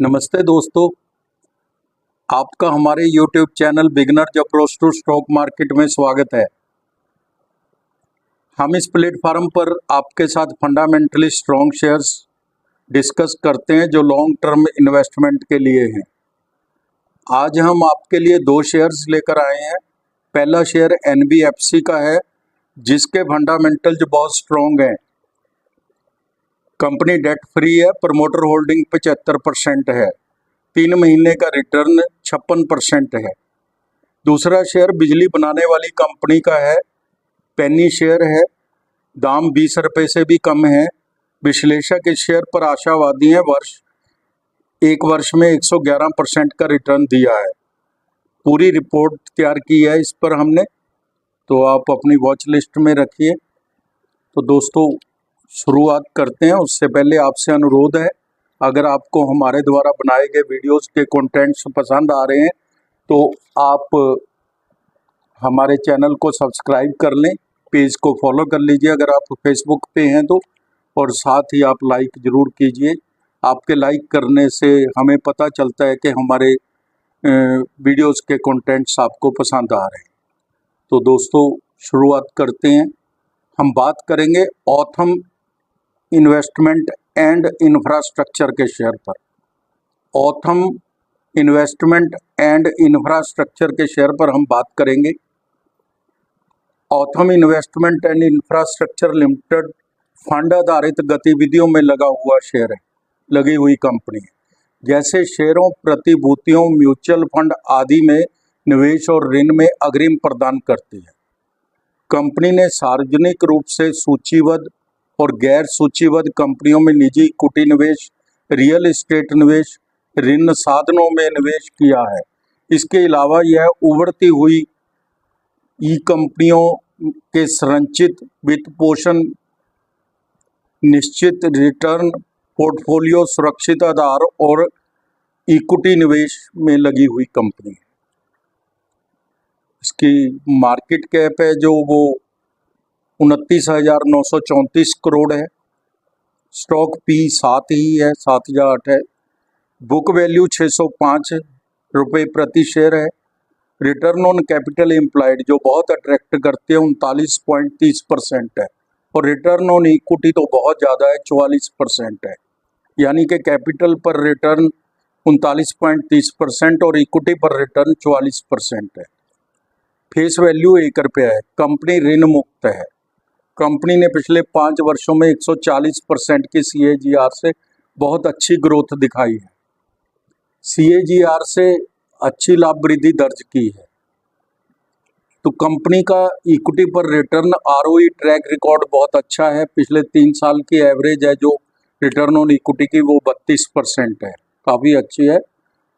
नमस्ते दोस्तों, आपका हमारे YouTube channel beginners approach to stock market में स्वागत है। हम इस प्लेटफार्म पर आपके साथ फंडामेंटली स्ट्रॉन्ग शेयर्स डिस्कस करते हैं जो लॉन्ग टर्म इन्वेस्टमेंट के लिए हैं। आज हम आपके लिए दो शेयर्स लेकर आए हैं। पहला शेयर NBFC का है जिसके फंडामेंटल्स बहुत स्ट्रॉन्ग हैं। कंपनी डेट फ्री है, प्रमोटर होल्डिंग 75% है, 3 महीने का रिटर्न 56% है। दूसरा शेयर बिजली बनाने वाली कंपनी का है, पेनी शेयर है, दाम 20 रुपये से भी कम है। विश्लेषक इस शेयर पर आशावादी हैं, एक वर्ष में 111% का रिटर्न दिया है। पूरी रिपोर्ट तैयार की है इस पर हमने, तो आप अपनी वॉच लिस्ट में रखिए। तो दोस्तों शुरुआत करते हैं। उससे पहले आपसे अनुरोध है, अगर आपको हमारे द्वारा बनाए गए वीडियोस के कंटेंट्स पसंद आ रहे हैं तो आप हमारे चैनल को सब्सक्राइब कर लें, पेज को फॉलो कर लीजिए अगर आप फेसबुक पे हैं तो, और साथ ही आप लाइक ज़रूर कीजिए। आपके लाइक करने से हमें पता चलता है कि हमारे वीडियोस के कंटेंट्स आपको पसंद आ रहे हैं। तो दोस्तों शुरुआत करते हैं। हम बात करेंगे ऑथम इन्वेस्टमेंट एंड इंफ्रास्ट्रक्चर के शेयर पर। ऑथम इन्वेस्टमेंट एंड इंफ्रास्ट्रक्चर के शेयर पर हम बात करेंगे। Autham investment and infrastructure limited fund आधारित गतिविधियों में लगा हुआ शेयर है, लगी हुई कंपनी है। जैसे शेयरों, प्रतिभूतियों, म्यूचुअल फंड आदि में निवेश और ऋण में अग्रिम प्रदान करती है। कंपनी ने सार्वजनिक रूप से सूचीबद्ध और गैर सूचीबद्ध कंपनियों में निजी इक्विटी निवेश, रियल एस्टेट निवेश, ऋण साधनों में निवेश किया है। इसके अलावा यह उभरती हुई ई कंपनियों के संरचित वित्त पोषण, निश्चित रिटर्न पोर्टफोलियो, सुरक्षित आधार और इक्विटी निवेश में लगी हुई कंपनी है। इसकी मार्केट कैप है जो वो 29,934 करोड़ है। स्टॉक P 7 ही है, 7 या 8 है। बुक वैल्यू 605 रुपये प्रति शेयर है। रिटर्न ऑन कैपिटल एम्प्लॉयड जो बहुत अट्रैक्ट करते हैं 39.30% है, और रिटर्न ऑन इक्विटी तो बहुत ज़्यादा है, 44% है। यानी कि कैपिटल पर रिटर्न 39.30% और इक्विटी पर रिटर्न 44% है। फेस वैल्यू 1 रुपया है। कंपनी ऋण मुक्त है। कंपनी ने पिछले 5 वर्षों में 140% की CAGR से बहुत अच्छी ग्रोथ दिखाई है। CAGR से अच्छी लाभ वृद्धि दर्ज की है। तो कंपनी का इक्विटी पर रिटर्न ROE ट्रैक रिकॉर्ड बहुत अच्छा है। पिछले 3 साल की एवरेज है जो रिटर्न ऑन इक्विटी की वो 32% है, काफ़ी अच्छी है।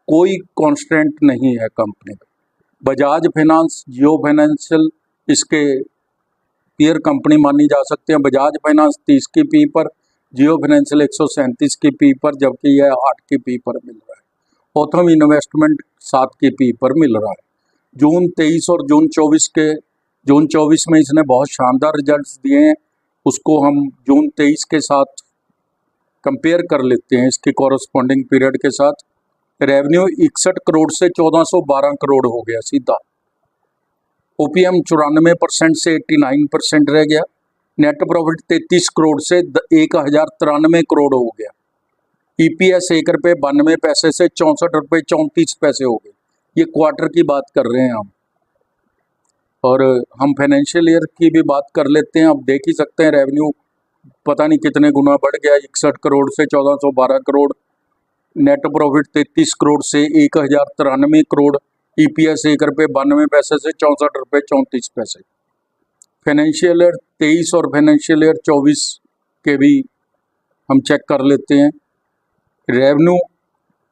कोई कॉन्स्टेंट नहीं है कंपनी का। बजाज फाइनेंस, जियो फाइनेंशियल इसके पीयर कंपनी मानी जा सकते हैं। बजाज फाइनेंस 30 की P पर, जियो फाइनेंशियल 137 की P पर, जबकि यह 8 की P पर मिल रहा है। ऑथम इन्वेस्टमेंट 7 की P पर मिल रहा है। जून 23 और जून 24 में इसने बहुत शानदार रिजल्ट्स दिए हैं, उसको हम जून 23 के साथ कंपेयर कर लेते हैं, इसके कॉरस्पॉन्डिंग पीरियड के साथ। रेवेन्यू 61 करोड़ से 1412 करोड़ हो गया सीधा। OPM 94% से 89% रह गया। नेट प्रॉफिट 33 करोड़ से 1093 करोड़ हो गया। EPS 1 रुपये 92 पैसे से 64 रुपये 34 पैसे हो गए। ये क्वार्टर की बात कर रहे हैं हम, और हम फाइनेंशियल ईयर की भी बात कर लेते हैं। अब देख ही सकते हैं रेवेन्यू पता नहीं कितने गुना बढ़ गया, 61 करोड़ से 1412 करोड़। नेट प्रॉफिट 33 करोड़ से 1093 करोड़। EPS 1 रुपये 92 पैसे से 64 रुपये 34 पैसे। फाइनेंशियल ईयर 23 और फाइनेंशियल ईयर 24 के भी हम चेक कर लेते हैं। रेवेन्यू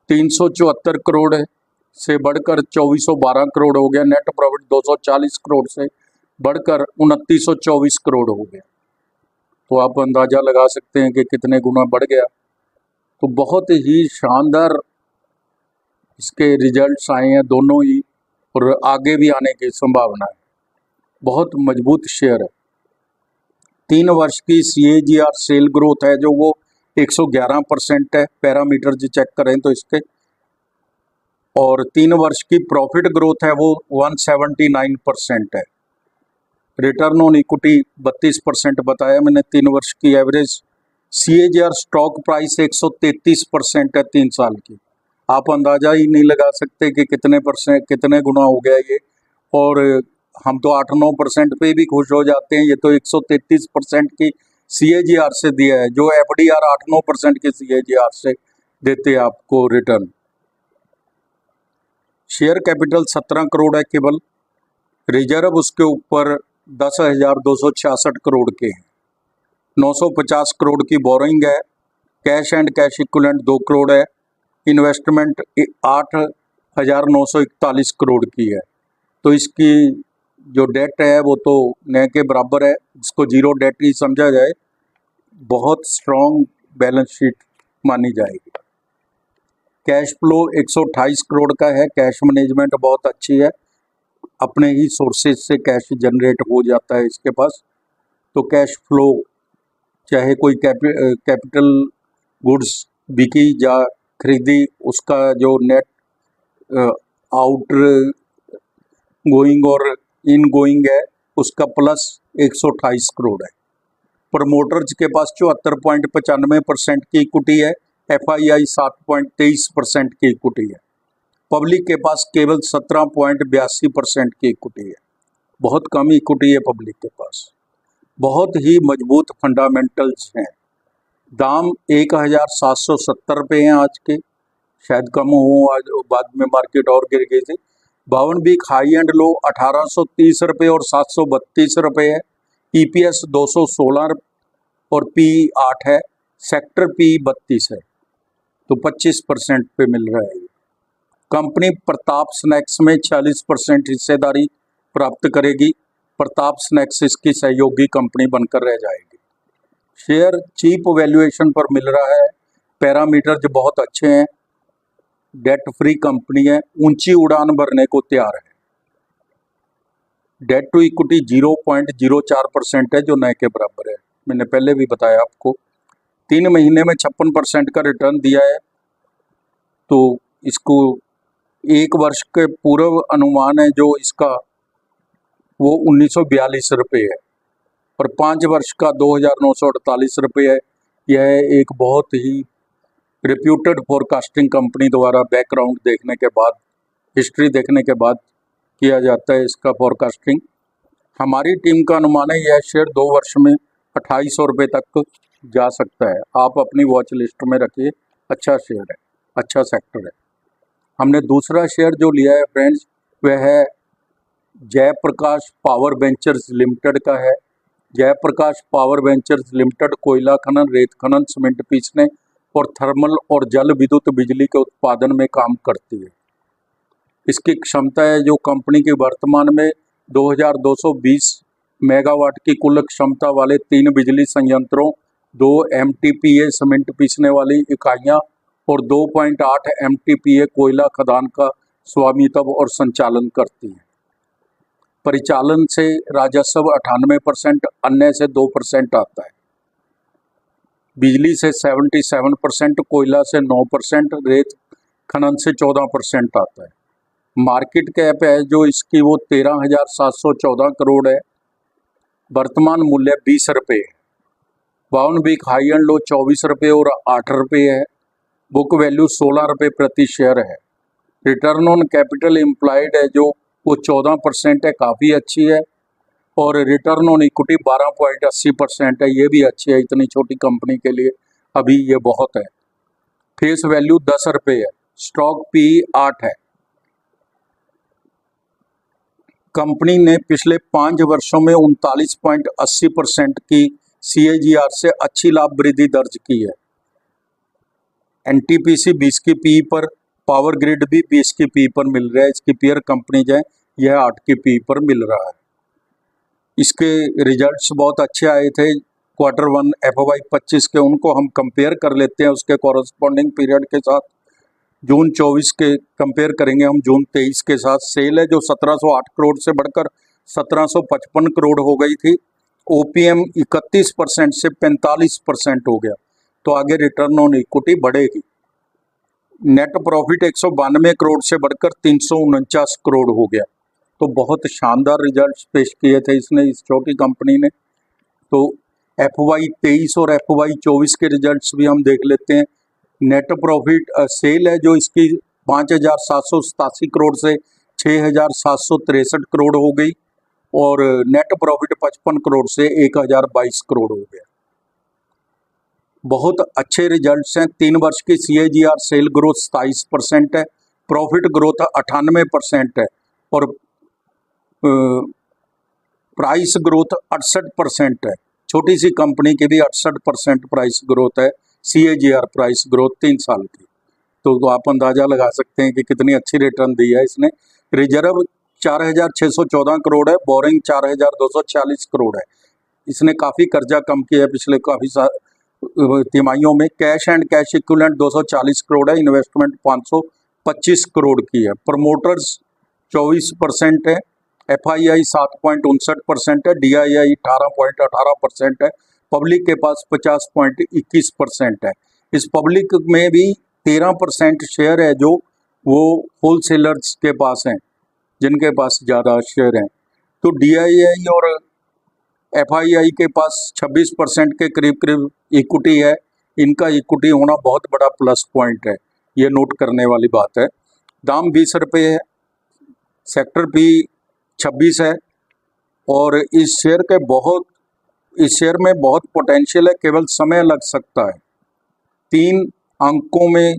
374 करोड़ है से बढ़कर 2412 करोड़ हो गया। नेट प्रॉफिट 240 करोड़ से बढ़कर 2924 करोड़ हो गया। तो आप अंदाज़ा लगा सकते हैं कि कितने गुना बढ़ गया। तो बहुत ही शानदार इसके रिजल्ट्स आए हैं दोनों ही, और आगे भी आने की संभावना है। बहुत मजबूत शेयर है। 3 वर्ष की CAGR सेल ग्रोथ है जो वो 111% है, पैरामीटर जो चेक करें तो इसके, और 3 वर्ष की प्रॉफिट ग्रोथ है वो 179% है। रिटर्न ऑन इक्विटी 32% बताया मैंने। 3 वर्ष की एवरेज CAGR स्टॉक प्राइस 133% है 3 साल की। आप अंदाजा ही नहीं लगा सकते कि कितने गुना हो गया ये। और हम तो 8-9% पे भी खुश हो जाते हैं, ये तो 133% की CAGR से दिया है, जो FDR 8-9% की CAGR से देते हैं आपको रिटर्न। शेयर कैपिटल 17 करोड़ है केवल, रिजर्व उसके ऊपर 10,266 करोड़ के हैं, 950 करोड़ की बोरिंग है, cash and cash equivalent 2 crore है, इन्वेस्टमेंट 8,941 करोड़ की है। तो इसकी जो डेट है वो तो न के बराबर है, इसको जीरो डेट ही समझा जाए, बहुत स्ट्रॉन्ग बैलेंस शीट मानी जाएगी। कैश फ्लो 128 करोड़ का है, कैश मैनेजमेंट बहुत अच्छी है, अपने ही सोर्सेज से कैश जनरेट हो जाता है इसके पास। तो कैश फ्लो चाहे कोई कैपिटल गुड्स बिकी या खरीदी, उसका जो नेट आउट गोइंग और इन गोइंग है उसका प्लस 128 करोड़ है। प्रमोटर्स के पास 74.95% की इक्विटी है, FII 7.23% की इक्विटी है। पब्लिक के पास केवल 17.82% की इक्विटी है, बहुत कम इक्विटी है पब्लिक के पास। बहुत ही मजबूत फंडामेंटल्स हैं। दाम 1,770 रुपये हैं आज के, शायद कम हो, आज बाद में मार्केट और गिर गई थी। 52 वीक हाई एंड लो 1,830 रुपये और 732 रुपये है। EPS 216 और PE 8 है, सेक्टर PE 32 है, तो 25% पे मिल रहा है। कंपनी प्रताप स्नैक्स में 46% हिस्सेदारी प्राप्त करेगी। प्रताप स्नैक्स इसकी सहयोगी कंपनी बनकर रह जाएगी। शेयर चीप वैल्यूएशन पर मिल रहा है, पैरामीटर जो बहुत अच्छे हैं, डेट फ्री कंपनी है, ऊंची उड़ान भरने को तैयार है। डेट टू इक्विटी 0.04% है, जो नए के बराबर है, मैंने पहले भी बताया आपको। 3 महीने में 56% का रिटर्न दिया है, तो इसको 1 वर्ष के पूर्व अनुमान है जो इसका वो 1942 रुपये है, और 5 वर्ष का 2,948 रुपये है। यह एक बहुत ही रिप्यूटेड फोरकास्टिंग कंपनी द्वारा बैकग्राउंड देखने के बाद, हिस्ट्री देखने के बाद किया जाता है इसका फोरकास्टिंग। हमारी टीम का अनुमान है यह शेयर 2 वर्ष में 2,800 रुपये तक जा सकता है। आप अपनी वॉच लिस्ट में रखिए, अच्छा शेयर है, अच्छा सेक्टर है। हमने दूसरा शेयर जो लिया है फ्रेंड्स, वह है जयप्रकाश पावर वेंचर्स लिमिटेड का है। जयप्रकाश पावर वेंचर्स लिमिटेड कोयला खनन, रेत खनन, सीमेंट पीसने और थर्मल और जल विद्युत बिजली के उत्पादन में काम करती है। इसकी क्षमता है जो कंपनी की वर्तमान में 2,220 मेगावाट की कुल क्षमता वाले 3 बिजली संयंत्रों, 2 MTPA सीमेंट पीसने वाली इकाइयां और 2.8 MTPA कोयला खदान का स्वामित्व और संचालन करती है। परिचालन से राजस्व 98%, अन्य से 2% आता है। बिजली से 77%, कोयला से 9%, रेत खनन से 14% आता है। मार्केट कैप है जो इसकी वो 13,714 करोड़ है। वर्तमान मूल्य 20 रुपये है। 52 वीक हाई एंड लो 24 रुपये और 8 रुपये है। बुक वैल्यू 16 रुपये प्रति शेयर है। रिटर्न ऑन कैपिटल एम्प्लॉयड है जो वो 14% है, काफ़ी अच्छी है। और रिटर्न ऑन इक्विटी 12.80% है, ये भी अच्छी है, इतनी छोटी कंपनी के लिए अभी ये बहुत है। फेस वैल्यू 10 रुपये है, स्टॉक PE 8 है। कंपनी ने पिछले 5 वर्षों में 39.80% की CAGR से अच्छी लाभ वृद्धि दर्ज की है। NTPC 20 की PE पर, पावर ग्रिड भी 20 की PE पर मिल रहा है। इसकी पीयर कंपनी जो है यह 8 की PE पर मिल रहा है। इसके रिजल्ट्स बहुत अच्छे आए थे Q1 FY 25 के, उनको हम कंपेयर कर लेते हैं उसके कॉरस्पॉन्डिंग पीरियड के साथ। जून 24 के कंपेयर करेंगे हम जून 23 के साथ। सेल है जो 1708 करोड़ से बढ़कर 1755 करोड़ हो गई थी। OPM 31% से 45% हो गया। तो आगे रिटर्न ऑन इक्विटी बढ़ेगी। नेट प्रॉफिट 192 करोड़ से बढ़कर 349 करोड़ हो गया। तो बहुत शानदार रिजल्ट्स पेश किए थे इसने, इस छोटी कंपनी ने। तो FY 23 और FY 24 के रिजल्ट्स भी हम देख लेते हैं। नेट प्रॉफिट सेल है जो इसकी 5,787 करोड़ से 6,763 करोड़ हो गई, और नेट प्रॉफिट 55 करोड़ से 1,022 करोड़ हो गया। बहुत अच्छे रिजल्ट्स हैं। 3 वर्ष की CAGR सेल ग्रोथ 27% है, प्रॉफिट ग्रोथ 98% है, और प्राइस ग्रोथ 68% है। छोटी सी कंपनी की भी 68% प्राइस ग्रोथ है, CAGR प्राइस ग्रोथ 3 साल की। तो आप अंदाजा लगा सकते हैं कि कितनी अच्छी रिटर्न दी है इसने। रिजर्व 4,614 करोड़ है, बोरिंग 4,246 करोड़ है। इसने काफ़ी कर्जा कम किया है पिछले काफ़ी तिमाहियों में। Cash and cash equivalent 240 crore है, इन्वेस्टमेंट 525 करोड़ की है। प्रमोटर्स 24% है, FII 7.59% है, DII 18.18% है, पब्लिक के पास 50.21% है। इस पब्लिक में भी 13% शेयर है जो वो होलसेलर्स के पास हैं, जिनके पास ज़्यादा शेयर हैं। तो DII और FII के पास 26% के करीब करीब इक्विटी है। इनका इक्विटी होना बहुत बड़ा प्लस पॉइंट है, ये नोट करने वाली बात है। दाम 20 रुपये है, सेक्टर भी 26 है, और इस शेयर में बहुत पोटेंशियल है, केवल समय लग सकता है। 3 अंकों में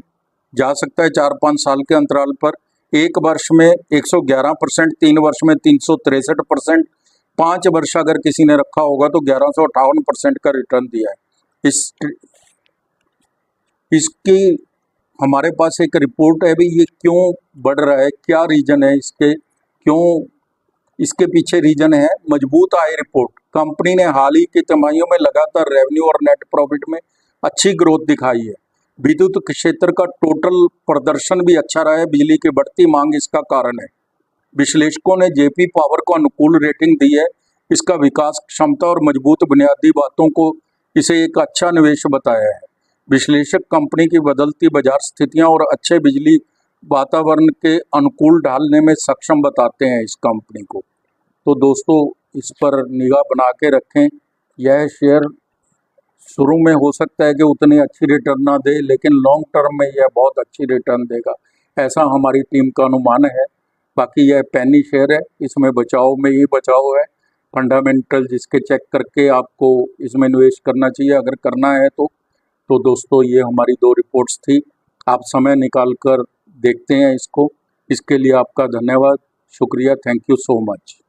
जा सकता है 4-5 साल के अंतराल पर। 1 वर्ष में 111%, 3 वर्ष में 363%, 5 वर्ष अगर किसी ने रखा होगा तो 1158% का रिटर्न दिया है। इसकी हमारे पास एक रिपोर्ट है भी, ये क्यों बढ़ रहा है, क्या रीजन है इसके, क्यों इसके पीछे रीजन है मजबूत आय रिपोर्ट। कंपनी ने हाल ही की तिमाहियों में लगातार रेवेन्यू और नेट प्रॉफिट में अच्छी ग्रोथ दिखाई है। विद्युत क्षेत्र का टोटल प्रदर्शन भी अच्छा रहा है, बिजली की बढ़ती मांग इसका कारण है। विश्लेषकों ने JP पावर को अनुकूल रेटिंग दी है। इसका विकास क्षमता और मजबूत बुनियादी बातों को इसे एक अच्छा निवेश बताया है। विश्लेषक कंपनी की बदलती बाजार स्थितियां और अच्छे बिजली वातावरण के अनुकूल ढालने में सक्षम बताते हैं इस कंपनी को। तो दोस्तों, इस पर निगाह बना के रखें। यह शेयर शुरू में हो सकता है कि उतनी अच्छी रिटर्न ना दे, लेकिन लॉन्ग टर्म में यह बहुत अच्छी रिटर्न देगा, ऐसा हमारी टीम का अनुमान है। बाकी यह पेनी शेयर है, इसमें बचाव में ही बचाव है। फंडामेंटल जिसके चेक करके आपको इसमें निवेश करना चाहिए, अगर करना है तो दोस्तों, ये हमारी 2 रिपोर्ट्स थी। आप समय निकाल कर देखते हैं इसको। इसके लिए आपका धन्यवाद, शुक्रिया, थैंक यू सो मच।